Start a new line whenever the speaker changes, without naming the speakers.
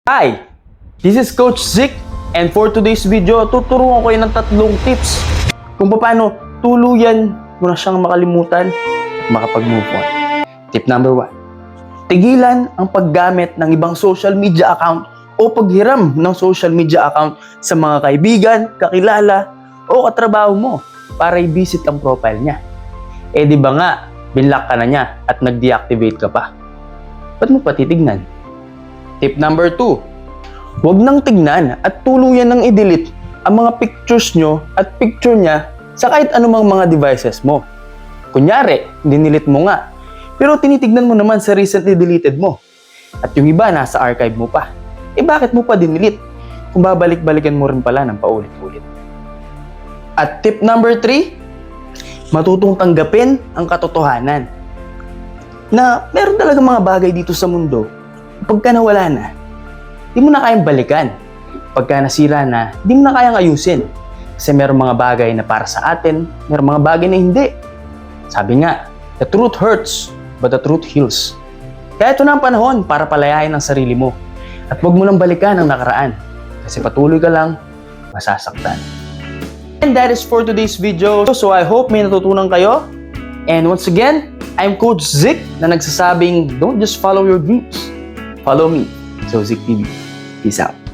Hi! This is Coach Zik, and for today's video, tuturuan ko kayo ng 3 tips kung paano tuluyan mo na siyang makalimutan at makapag-move on. Tip number 1. Tigilan ang paggamit ng ibang social media account o paghiram ng social media account sa mga kaibigan, kakilala o katrabaho mo para i-visit ang profile niya. Eh di ba nga, binlock ka na niya at nag-deactivate ka pa? Ba't mo pa titignan? Tip number 2. Huwag nang tignan at tuluyan nang i-delete ang mga pictures nyo at picture niya sa kahit anumang mga devices mo. Kunyari, dinilit mo nga, pero tinitignan mo naman sa recently deleted mo. At yung iba nasa archive mo pa. Eh bakit mo pa dinilit? Kung babalik-balikan mo rin pala ng paulit-ulit. At tip number 3, matutong tanggapin ang katotohanan. Na meron talaga mga bagay dito sa mundo, pagka nawala na, di mo na kayang balikan. Pagka nasira na, di mo na kayang ayusin. Kasi meron mga bagay na para sa atin, meron mga bagay na hindi. Sabi nga, the truth hurts, but the truth heals. Kaya ito na ang panahon para palayain ang sarili mo. At huwag mo nang balikan ang nakaraan. Kasi patuloy ka lang, masasaktan. And that is for today's video. So I hope may natutunan kayo. And once again, I'm Coach Zik na nagsasabing, don't just follow your dreams. Follow me. So Zik TV. Peace out.